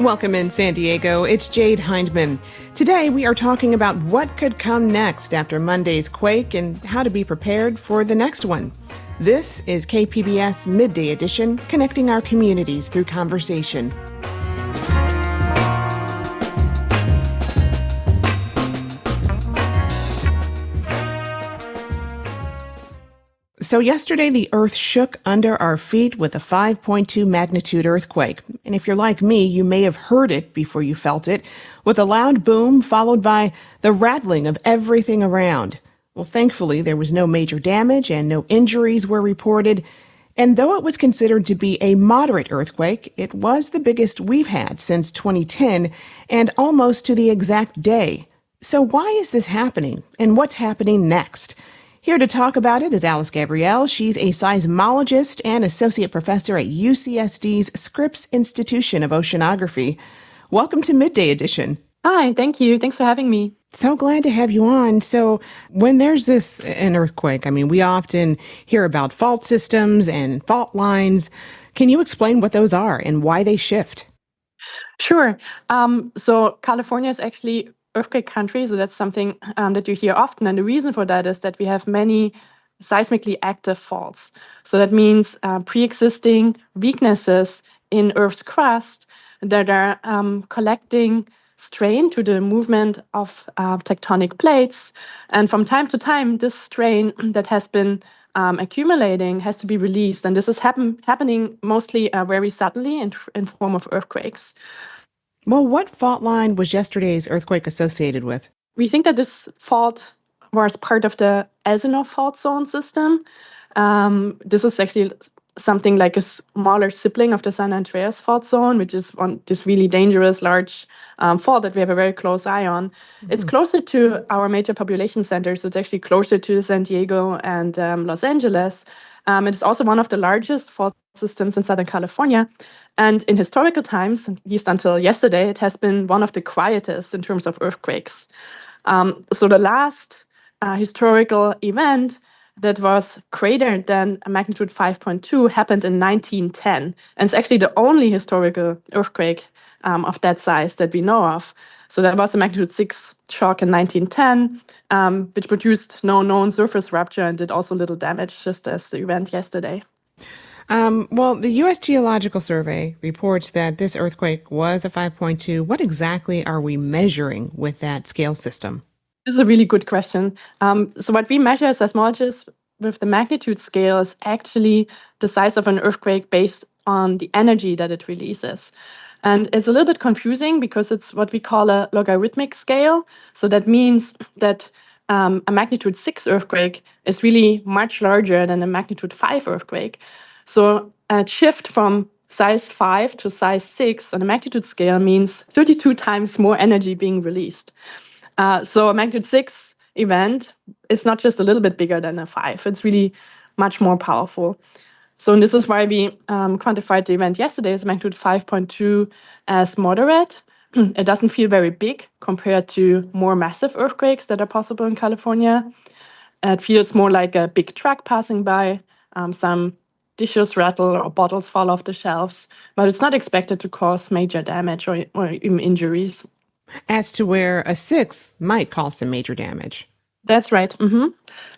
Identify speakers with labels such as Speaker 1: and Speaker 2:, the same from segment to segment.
Speaker 1: Welcome in San Diego. It's Jade Hindman. Today we are talking about what could come next after Monday's quake and how to be prepared for the next one. This is KPBS Midday Edition, connecting our communities through conversation. So yesterday, the earth shook under our feet with a 5.2 magnitude earthquake. And if you're like me, you may have heard it before you felt it, with a loud boom followed by the rattling of everything around. Well, thankfully, there was no major damage and no injuries were reported. And though it was considered to be a moderate earthquake, it was the biggest we've had since 2010 and almost to the exact day. So why is this happening? And what's happening next? Here to talk about it is Alice Gabrielle. She's a seismologist and associate professor at UCSD's Scripps Institution of Oceanography. Welcome to Midday Edition.
Speaker 2: Hi, thank you. Thanks for having me.
Speaker 1: So glad to have you on. So when there's an earthquake, we often hear about fault systems and fault lines. Can you explain what those are and why they shift?
Speaker 2: Sure. So California is actually earthquake country, so that's something that you hear often. And the reason for that is that we have many seismically active faults. So that means pre-existing weaknesses in Earth's crust that are collecting strain to the movement of tectonic plates. And from time to time, this strain that has been accumulating has to be released. And this is happening mostly very suddenly in form of earthquakes.
Speaker 1: Well, what fault line was yesterday's earthquake associated with?
Speaker 2: We think that this fault was part of the Elsinore fault zone system. This is actually something like a smaller sibling of the San Andreas fault zone, which is this really dangerous, large fault that we have a very close eye on. Mm-hmm. It's closer to our major population centers. So it's actually closer to San Diego and Los Angeles. It is also one of the largest fault systems in Southern California. And in historical times, at least until yesterday, it has been one of the quietest in terms of earthquakes. So the last historical event that was greater than a magnitude 5.2 happened in 1910. And it's actually the only historical earthquake of that size that we know of. So that was a magnitude 6 shock in 1910, which produced no known surface rupture and did also little damage, just as the event yesterday.
Speaker 1: Well, the U.S. Geological Survey reports that this earthquake was a 5.2. What exactly are we measuring with that scale system?
Speaker 2: This is a really good question. So what we measure as seismologists with the magnitude scale is actually the size of an earthquake based on the energy that it releases. And it's a little bit confusing because it's what we call a logarithmic scale. So that means that a magnitude 6 earthquake is really much larger than a magnitude 5 earthquake. So a shift from size 5 to size 6 on a magnitude scale means 32 times more energy being released. So a magnitude 6 event is not just a little bit bigger than a 5. It's really much more powerful. So this is why we quantified the event yesterday as magnitude 5.2 as moderate. It doesn't feel very big compared to more massive earthquakes that are possible in California. It feels more like a big truck passing by, some dishes rattle or bottles fall off the shelves, but it's not expected to cause major damage or even injuries.
Speaker 1: As to where a 6 might cause some major damage.
Speaker 2: That's right. Mm-hmm.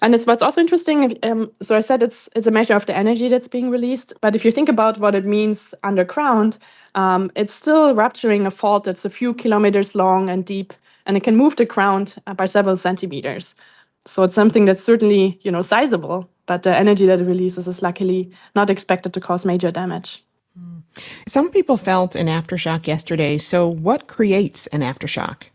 Speaker 2: And what's also interesting, so I said it's a measure of the energy that's being released, but if you think about what it means underground, it's still rupturing a fault that's a few kilometers long and deep, and it can move the ground by several centimeters. So it's something that's certainly, sizable, but the energy that it releases is luckily not expected to cause major damage.
Speaker 1: Some people felt an aftershock yesterday. So what creates an aftershock?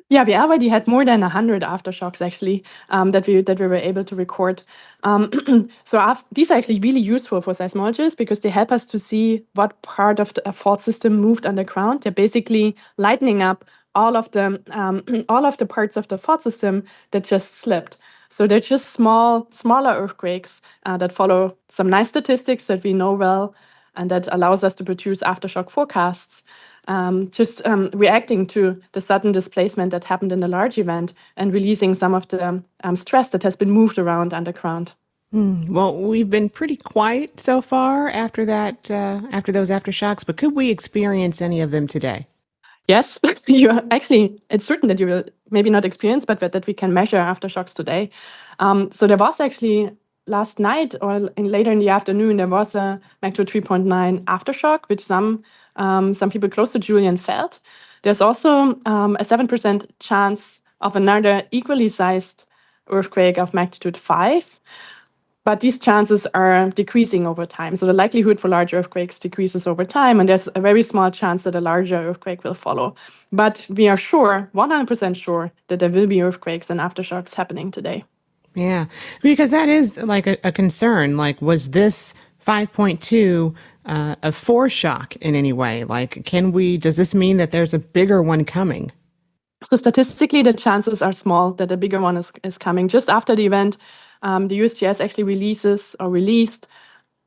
Speaker 2: Yeah, we already had more than 100 aftershocks, actually, that we were able to record. These are actually really useful for seismologists because they help us to see what part of the fault system moved underground. They're basically lightening up all of the parts of the fault system that just slipped. So they're just smaller earthquakes that follow some nice statistics that we know well, and that allows us to produce aftershock forecasts. Reacting to the sudden displacement that happened in a large event and releasing some of the stress that has been moved around underground.
Speaker 1: Well, we've been pretty quiet so far after after those aftershocks, but could we experience any of them today?
Speaker 2: Yes, you are actually, it's certain that you will maybe not experience, but that we can measure aftershocks today. So there was actually last night or later in the afternoon, there was a magnitude 3.9 aftershock, which some people close to Julian felt. There's also a 7% chance of another equally sized earthquake of magnitude 5. But these chances are decreasing over time. So the likelihood for large earthquakes decreases over time, and there's a very small chance that a larger earthquake will follow. But we are sure, 100% sure, that there will be earthquakes and aftershocks happening today.
Speaker 1: Yeah, because that is like a concern. Like, was this 5.2 a foreshock in any way? Like, does this mean that there's a bigger one coming?
Speaker 2: So statistically, the chances are small that a bigger one is coming. Just after the event, the USGS actually released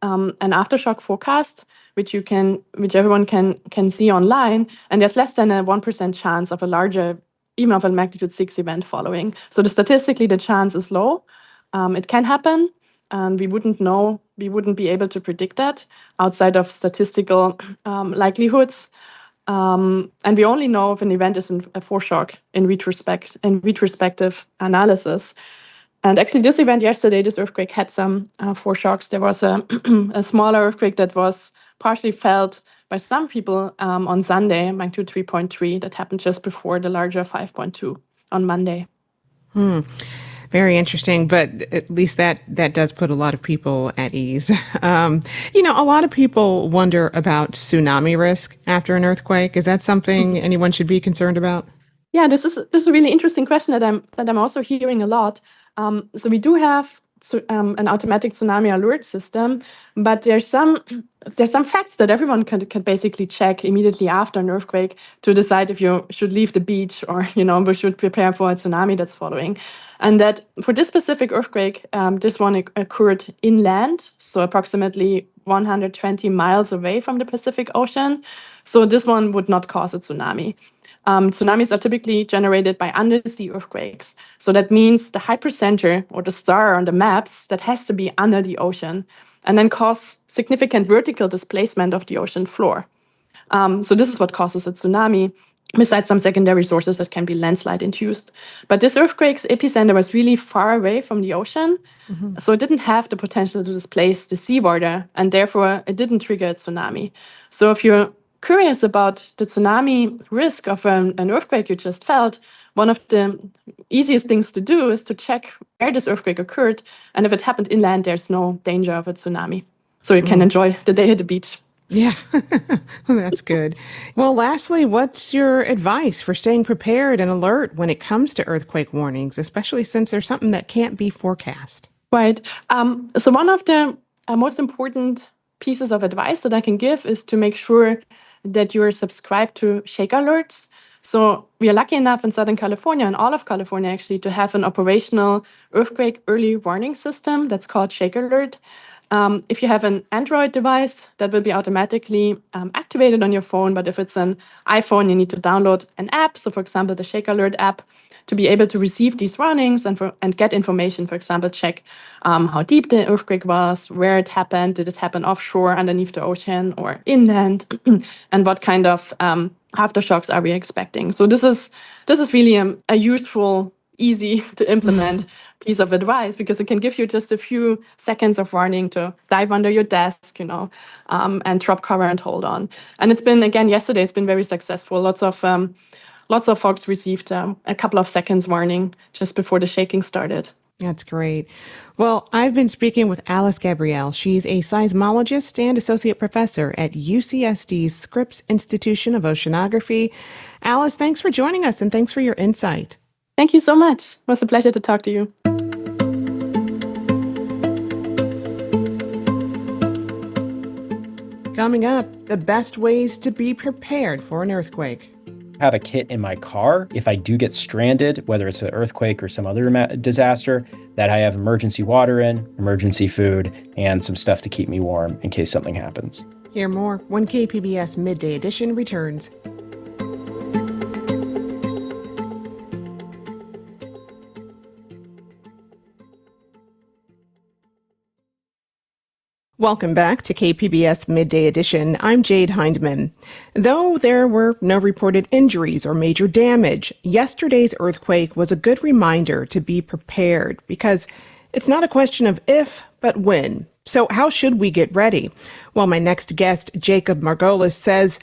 Speaker 2: an aftershock forecast, which everyone can see online, and there's less than a 1% chance of a larger, even of a magnitude 6 event following. So statistically, the chance is low. It can happen, and we wouldn't be able to predict that outside of statistical likelihoods. And we only know if an event is a foreshock in retrospective analysis. And actually, this event yesterday, this earthquake had some foreshocks. There was a smaller earthquake that was partially felt by some people on Sunday, magnitude 3.3, that happened just before the larger 5.2 on Monday.
Speaker 1: Very interesting, but at least that does put a lot of people at ease. A lot of people wonder about tsunami risk after an earthquake. Is that something anyone should be concerned about?
Speaker 2: Yeah, this is a really interesting question that I'm also hearing a lot. So we do have an automatic tsunami alert system, but there's some facts that everyone can basically check immediately after an earthquake to decide if you should leave the beach or we should prepare for a tsunami that's following. And that for this specific earthquake, this one occurred inland, so approximately 120 miles away from the Pacific Ocean. So this one would not cause a tsunami. Tsunamis are typically generated by undersea earthquakes. So that means the hypercenter or the star on the maps that has to be under the ocean and then cause significant vertical displacement of the ocean floor. So this is what causes a tsunami, besides some secondary sources that can be landslide induced. But this earthquake's epicenter was really far away from the ocean, so it didn't have the potential to displace the seawater, and therefore it didn't trigger a tsunami. So if you're curious about the tsunami risk of an earthquake you just felt, one of the easiest things to do is to check where this earthquake occurred, and if it happened inland, there's no danger of a tsunami. So you can enjoy the day at the beach.
Speaker 1: Yeah, that's good. Well, lastly, what's your advice for staying prepared and alert when it comes to earthquake warnings, especially since there's something that can't be forecast?
Speaker 2: Right. So one of the most important pieces of advice that I can give is to make sure that you are subscribed to shake alerts. So we are lucky enough in Southern California and all of California actually to have an operational earthquake early warning system that's called Shake Alert. If you have an Android device, that will be automatically activated on your phone. But if it's an iPhone, you need to download an app. So, for example, the Shake Alert app to be able to receive these warnings and get information. For example, check how deep the earthquake was, where it happened, did it happen offshore, underneath the ocean, or inland, and what kind of aftershocks are we expecting. So this is really a useful, easy to implement piece of advice because it can give you just a few seconds of warning to dive under your desk, and drop cover and hold on. And it's been, again, yesterday, it's been very successful. Lots of folks received a couple of seconds warning just before the shaking started.
Speaker 1: That's great. Well, I've been speaking with Alice Gabrielle. She's a seismologist and associate professor at UCSD's Scripps Institution of Oceanography. Alice, thanks for joining us and thanks for your insight.
Speaker 2: Thank you so much. It was a pleasure to talk to you.
Speaker 1: Coming up, the best ways to be prepared for an earthquake.
Speaker 3: Have a kit in my car if I do get stranded, whether it's an earthquake or some other disaster, that I have emergency water in, emergency food, and some stuff to keep me warm in case something happens.
Speaker 1: Hear more when KPBS Midday Edition returns. Welcome back to KPBS Midday Edition. I'm Jade Hindman. Though there were no reported injuries or major damage, yesterday's earthquake was a good reminder to be prepared because it's not a question of if, but when. So how should we get ready? Well, my next guest, Jacob Margolis, says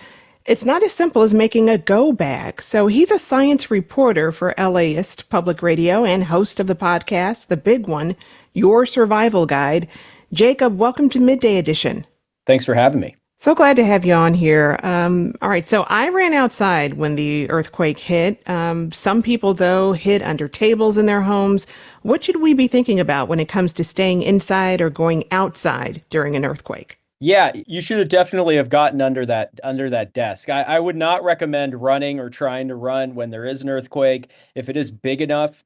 Speaker 1: it's not as simple as making a go bag. So he's a science reporter for LAist Public Radio and host of the podcast, The Big One, Your Survival Guide. Jacob, welcome to Midday Edition.
Speaker 3: Thanks for having me.
Speaker 1: So glad to have you on here. All right, so I ran outside when the earthquake hit. Some people, though, hid under tables in their homes. What should we be thinking about when it comes to staying inside or going outside during an earthquake?
Speaker 3: Yeah, you should have definitely have gotten under that desk. I would not recommend running or trying to run when there is an earthquake. If it is big enough,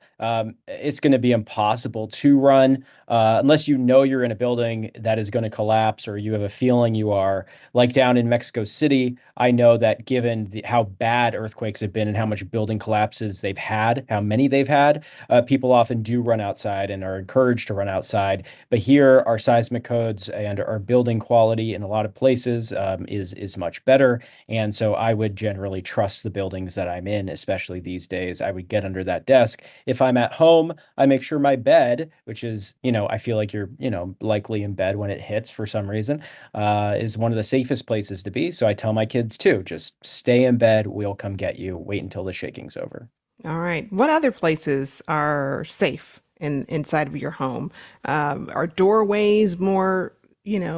Speaker 3: it's going to be impossible to run unless you know you're in a building that is going to collapse or you have a feeling you are. Like down in Mexico City, I know that given how bad earthquakes have been and how much building collapses they've had, how many they've had, people often do run outside and are encouraged to run outside. But here, our seismic codes and our building quality in a lot of places is much better. And so I would generally trust the buildings that I'm in, especially these days. I would get under that desk. If I'm at home, I make sure my bed, which is, I feel like you're, likely in bed when it hits for some reason, is one of the safest places to be. So I tell my kids too, just stay in bed. We'll come get you. Wait until the shaking's over.
Speaker 1: All right. What other places are safe inside of your home? Are doorways more,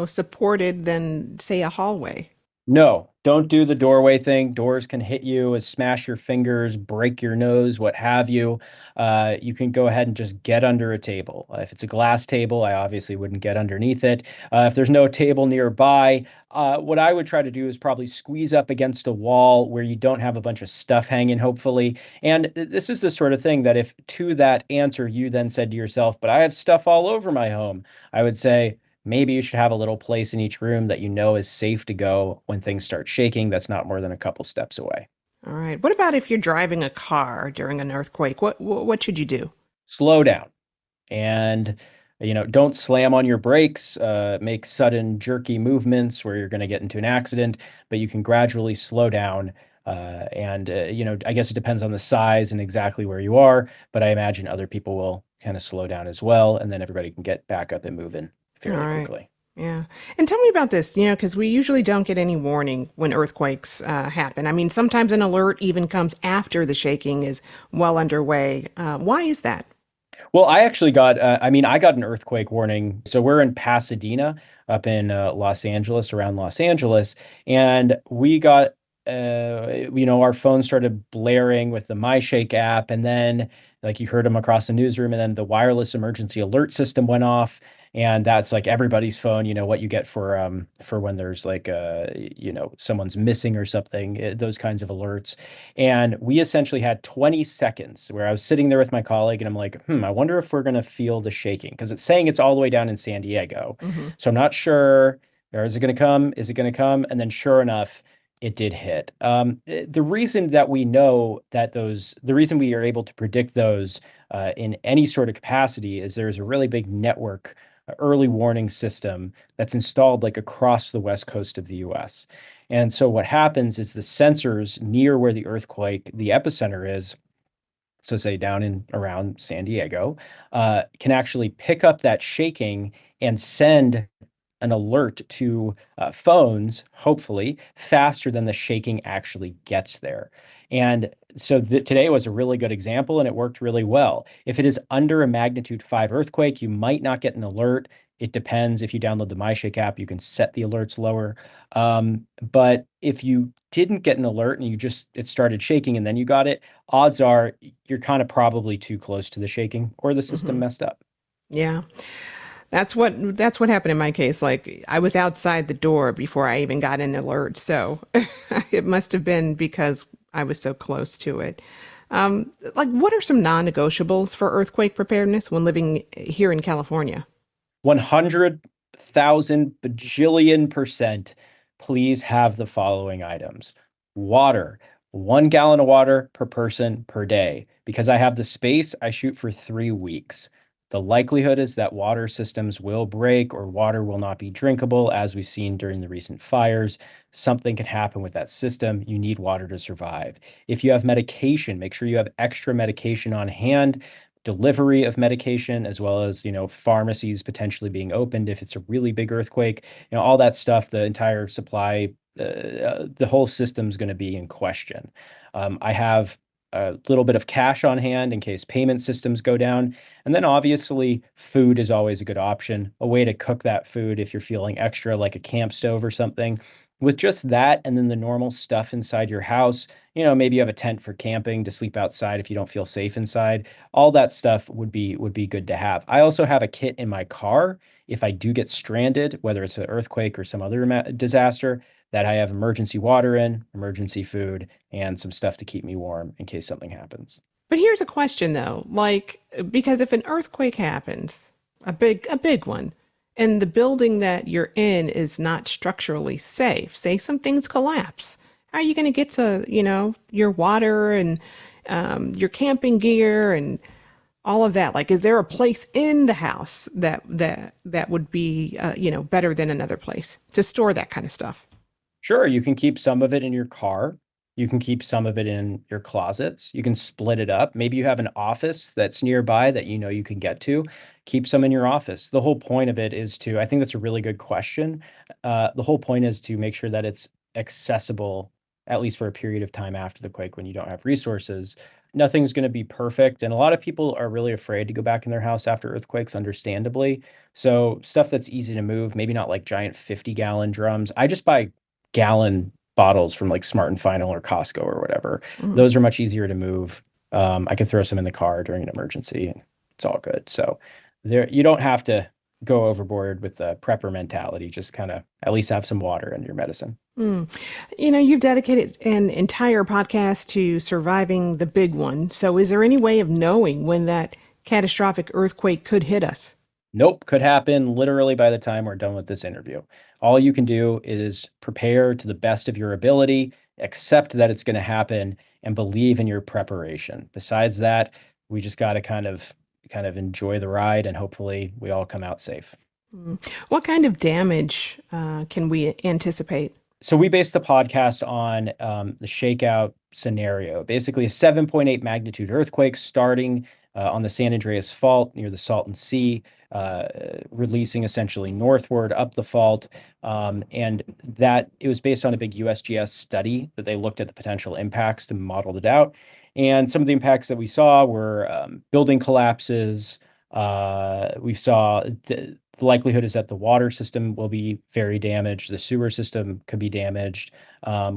Speaker 1: supported than, say, a hallway?
Speaker 3: No, don't do the doorway thing. Doors can hit you, smash your fingers, break your nose, what have you. You can go ahead and just get under a table. If it's a glass table, I obviously wouldn't get underneath it. If there's no table nearby, what I would try to do is probably squeeze up against a wall where you don't have a bunch of stuff hanging, hopefully. And this is the sort of thing that if to that answer you then said to yourself, but I have stuff all over my home, I would say, maybe you should have a little place in each room that you know is safe to go when things start shaking. That's not more than a couple steps away.
Speaker 1: All right. What about if you're driving a car during an earthquake? What should you do?
Speaker 3: Slow down and don't slam on your brakes, make sudden jerky movements where you're going to get into an accident, but you can gradually slow down. I guess it depends on the size and exactly where you are, but I imagine other people will kind of slow down as well, and then everybody can get back up and moving
Speaker 1: All
Speaker 3: fairly
Speaker 1: right.
Speaker 3: quickly.
Speaker 1: Yeah. And tell me about this, because we usually don't get any warning when earthquakes happen. I mean, sometimes an alert even comes after the shaking is well underway. Why is that?
Speaker 3: Well, I actually I got an earthquake warning. So we're in Pasadena up in Los Angeles, around Los Angeles, and we got, our phone started blaring with the MyShake app, and then like you heard them across the newsroom, and then the wireless emergency alert system went off. And that's like everybody's phone, what you get for when there's like someone's missing or something, those kinds of alerts. And we essentially had 20 seconds where I was sitting there with my colleague and I'm like, I wonder if we're going to feel the shaking because it's saying it's all the way down in San Diego.
Speaker 1: Hmm.
Speaker 3: So I'm not sure. Or is it going to come? Is it going to come? And then sure enough, it did hit. The reason that we know that the reason we are able to predict those in any sort of capacity is there's a really big network early warning system that's installed like across the west coast of the US. And so what happens is the sensors near where the epicenter is, so say down in around San Diego, can actually pick up that shaking and send an alert to phones, hopefully, faster than the shaking actually gets there. And so today was a really good example, and it worked really well. If it is under a magnitude 5 earthquake, you might not get an alert. It depends. If you download the MyShake app, you can set the alerts lower. But if you didn't get an alert and it started shaking and then you got it, odds are you're kind of probably too close to the shaking or the system
Speaker 1: Hmm.
Speaker 3: messed up.
Speaker 1: Yeah. That's what happened in my case. Like I was outside the door before I even got an alert. So it must have been because I was so close to it. Like what are some non-negotiables for earthquake preparedness when living here in California?
Speaker 3: 100,000 bajillion percent, please have the following items. Water, 1 gallon of water per person per day. Because I have the space, I shoot for 3 weeks. The likelihood is that water systems will break or water will not be drinkable, as we've seen during the recent fires. Something can happen with that system. You need water to survive. If you have medication, make sure you have extra medication on hand, delivery of medication, as well as, pharmacies potentially being opened if it's a really big earthquake, all that stuff, the entire supply, the whole system's going to be in question. I have a little bit of cash on hand in case payment systems go down. And then obviously food is always a good option, a way to cook that food if you're feeling extra, like a camp stove or something. With just that and then the normal stuff inside your house, maybe you have a tent for camping to sleep outside if you don't feel safe inside. All that stuff would be good to have. I also have a kit in my car if I do get stranded, whether it's an earthquake or some other disaster, that I have emergency water in, emergency food, and some stuff to keep me warm in case something happens.
Speaker 1: But here's a question though, like, because if an earthquake happens, a big one, and the building that you're in is not structurally safe, say some things collapse, how are you going to get to, your water and your camping gear and all of that? Like, is there a place in the house that would be, better than another place to store that kind of stuff?
Speaker 3: Sure, you can keep some of it in your car. You can keep some of it in your closets. You can split it up. Maybe you have an office that's nearby that you can get to. Keep some in your office. The whole point of it is I think that's a really good question. The whole point is to make sure that it's accessible, at least for a period of time after the quake when you don't have resources. Nothing's going to be perfect. And a lot of people are really afraid to go back in their house after earthquakes, understandably. So stuff that's easy to move, maybe not like giant 50-gallon drums. I just buy gallon bottles from like Smart and Final or Costco or whatever.
Speaker 1: Mm.
Speaker 3: Those are much easier to move. I could throw some in the car during an emergency and it's all good. So you don't have to go overboard with the prepper mentality. Just kind of at least have some water in your medicine.
Speaker 1: Mm. You've dedicated an entire podcast to surviving the big one. So is there any way of knowing when that catastrophic earthquake could hit us?
Speaker 3: Nope, could happen literally by the time we're done with this interview. All you can do is prepare to the best of your ability, accept that it's going to happen, and believe in your preparation. Besides that, we just got to kind of enjoy the ride, and hopefully we all come out safe.
Speaker 1: Mm. What kind of damage can we anticipate?
Speaker 3: So we based the podcast on the shakeout scenario, basically a 7.8 magnitude earthquake starting on the San Andreas Fault near the Salton Sea, releasing essentially northward up the fault. And that it was based on a big USGS study that they looked at the potential impacts and modeled it out. And some of the impacts that we saw were building collapses. We saw the likelihood is that the water system will be very damaged. The sewer system could be damaged.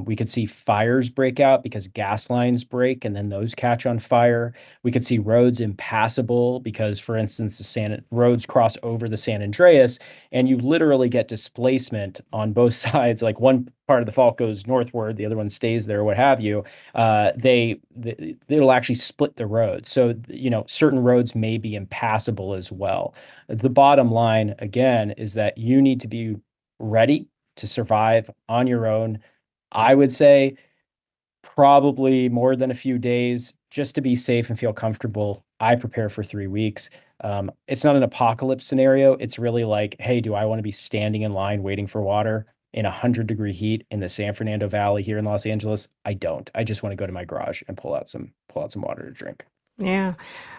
Speaker 3: We could see fires break out because gas lines break and then those catch on fire. We could see roads impassable because, for instance, the roads cross over the San Andreas and you literally get displacement on both sides. Like one part of the fault goes northward, the other one stays there, what have you. It'll actually split the road. So, certain roads may be impassable as well. The bottom line, again, is that you need to be ready to survive on your own. I would say probably more than a few days just to be safe and feel comfortable. I prepare for 3 weeks. It's not an apocalypse scenario. It's really like, hey, do I want to be standing in line waiting for water in 100-degree heat in the San Fernando Valley here in Los Angeles? I don't. I just want to go to my garage and pull out some water to drink.
Speaker 1: Yeah.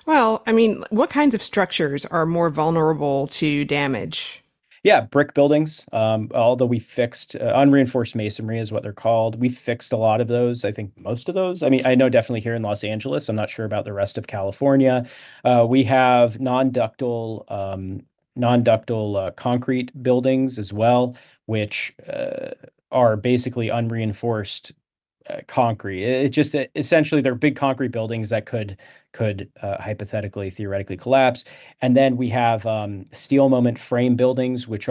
Speaker 1: Well, I mean, what kinds of structures are more vulnerable to damage?
Speaker 3: Yeah, brick buildings. Although we fixed unreinforced masonry is what they're called. We fixed a lot of those. I think most of those. I mean, I know definitely here in Los Angeles. I'm not sure about the rest of California. We have non-ductile concrete buildings as well, which are basically unreinforced concrete. It's just essentially they're big concrete buildings that could hypothetically, theoretically collapse. And then we have steel moment frame buildings, which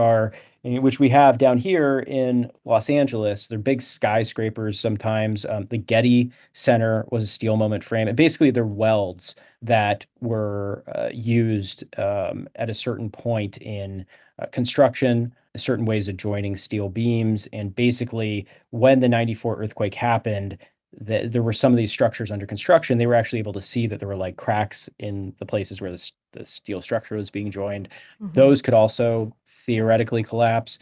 Speaker 3: we have down here in Los Angeles. They're big skyscrapers sometimes. The Getty Center was a steel moment frame. And basically they're welds that were used at a certain point in construction, certain ways of joining steel beams. And basically when the 94 earthquake happened, there were some of these structures under construction. They were actually able to see that there were like cracks in the places where the steel structure was being joined.
Speaker 1: Mhm.
Speaker 3: Those could also theoretically collapse.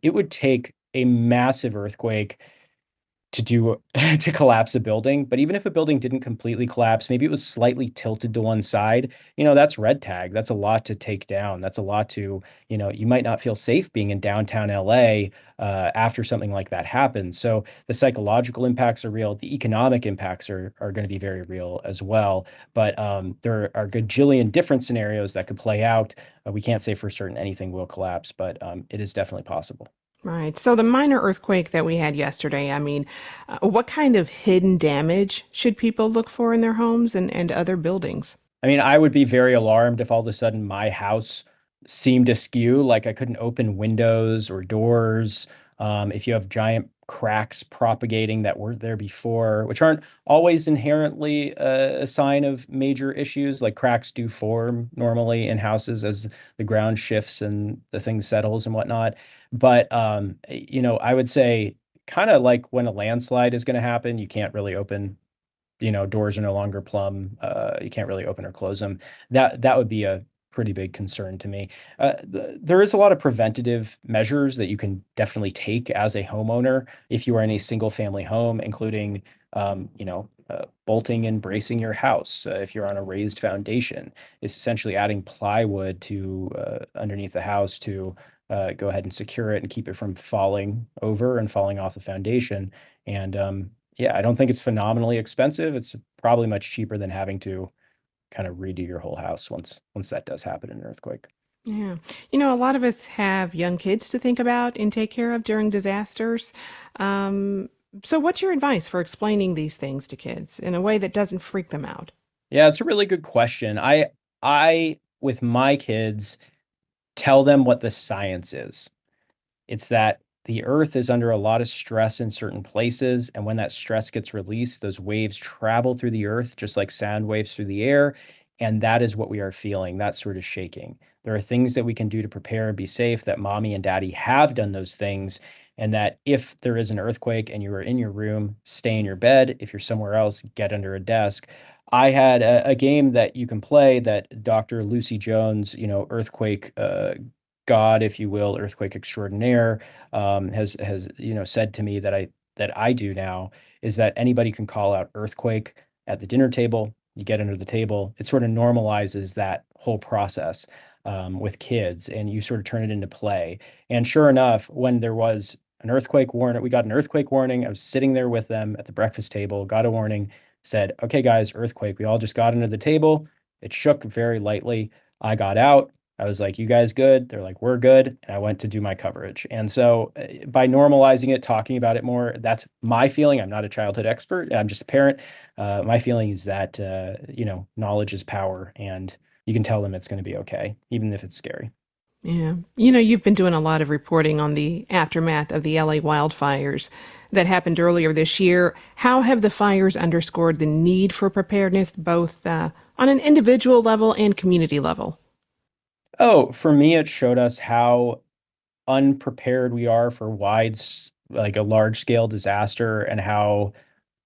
Speaker 3: It would take a massive earthquake to collapse a building. But even if a building didn't completely collapse, maybe it was slightly tilted to one side, that's red tag. That's a lot to take down. That's a lot to, you might not feel safe being in downtown LA after something like that happens. So the psychological impacts are real. The economic impacts are going to be very real as well. But there are a gajillion different scenarios that could play out. We can't say for certain anything will collapse, but it is definitely possible.
Speaker 1: Right. So the minor earthquake that we had yesterday, I mean, what kind of hidden damage should people look for in their homes and other buildings?
Speaker 3: I mean, I would be very alarmed if all of a sudden my house seemed askew, like I couldn't open windows or doors. If you have giant cracks propagating that weren't there before, which aren't always inherently a sign of major issues, like cracks do form normally in houses as the ground shifts and the thing settles and whatnot. But I would say kind of like when a landslide is going to happen, you can't really open doors are no longer plumb. You can't really open or close them. That would be a pretty big concern to me. There is a lot of preventative measures that you can definitely take as a homeowner if you are in a single family home, including bolting and bracing your house. If you're on a raised foundation, it's essentially adding plywood to underneath the house to go ahead and secure it and keep it from falling over and falling off the foundation. And yeah, I don't think it's phenomenally expensive. It's probably much cheaper than having to kind of redo your whole house once that does happen in an earthquake.
Speaker 1: Yeah. A lot of us have young kids to think about and take care of during disasters. So what's your advice for explaining these things to kids in a way that doesn't freak them out?
Speaker 3: Yeah, it's a really good question. I with my kids tell them what the science is. It's that the earth is under a lot of stress in certain places. And when that stress gets released, those waves travel through the earth, just like sound waves through the air. And that is what we are feeling, that sort of shaking. There are things that we can do to prepare and be safe, that mommy and daddy have done those things. And that if there is an earthquake and you are in your room, stay in your bed. If you're somewhere else, get under a desk. I had a game that you can play that Dr. Lucy Jones, earthquake god, if you will, earthquake extraordinaire, has said to me that I do now, is that anybody can call out earthquake at the dinner table. You get under the table. It sort of normalizes that whole process with kids, and you sort of turn it into play. And sure enough, when there was an earthquake warning, we got an earthquake warning. I was sitting there with them at the breakfast table, got a warning, said, "Okay, guys, earthquake." We all just got under the table. It shook very lightly. I got out. I was like, "You guys good?" They're like, "We're good." And I went to do my coverage. And so by normalizing it, talking about it more, that's my feeling. I'm not a childhood expert. I'm just a parent. My feeling is that, knowledge is power, and you can tell them it's going to be okay, even if it's scary.
Speaker 1: Yeah. You've been doing a lot of reporting on the aftermath of the LA wildfires that happened earlier this year. How have the fires underscored the need for preparedness, both on an individual level and community level?
Speaker 3: Oh, for me, it showed us how unprepared we are for like a large scale disaster, and how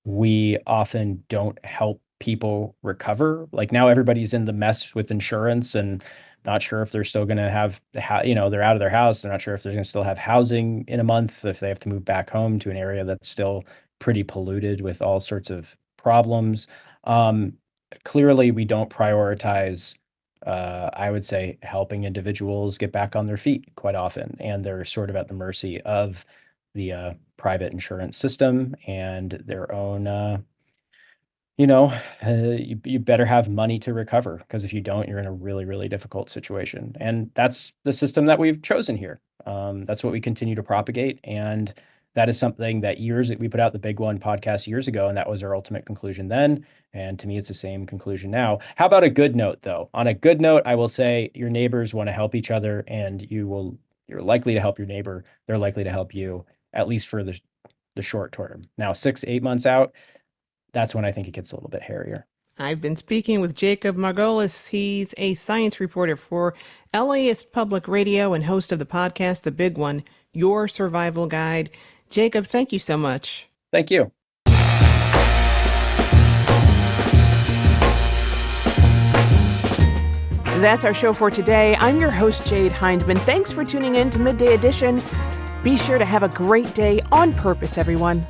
Speaker 3: we often don't help people recover. Like now everybody's in the mess with insurance and not sure if they're still going to have they're out of their house. They're not sure if they're going to still have housing in a month, if they have to move back home to an area that's still pretty polluted with all sorts of problems. Um, Clearly we don't prioritize, I would say, helping individuals get back on their feet quite often, and they're sort of at the mercy of the private insurance system and their own. You better have money to recover, because if you don't, you're in a really, really difficult situation. And that's the system that we've chosen here. That's what we continue to propagate, and that is something that we put out the Big One podcast years ago, and that was our ultimate conclusion then. And to me, it's the same conclusion now. How about a good note, though? On a good note, I will say your neighbors want to help each other, and you're likely to help your neighbor. They're likely to help you, at least for the short term. Now, 6 to 8 months out, that's when I think it gets a little bit hairier.
Speaker 1: I've been speaking with Jacob Margolis. He's a science reporter for LAist Public Radio and host of the podcast, The Big One, Your Survival Guide. Jacob, thank you so much.
Speaker 3: Thank you.
Speaker 1: That's our show for today. I'm your host, Jade Hindman. Thanks for tuning in to Midday Edition. Be sure to have a great day on purpose, everyone.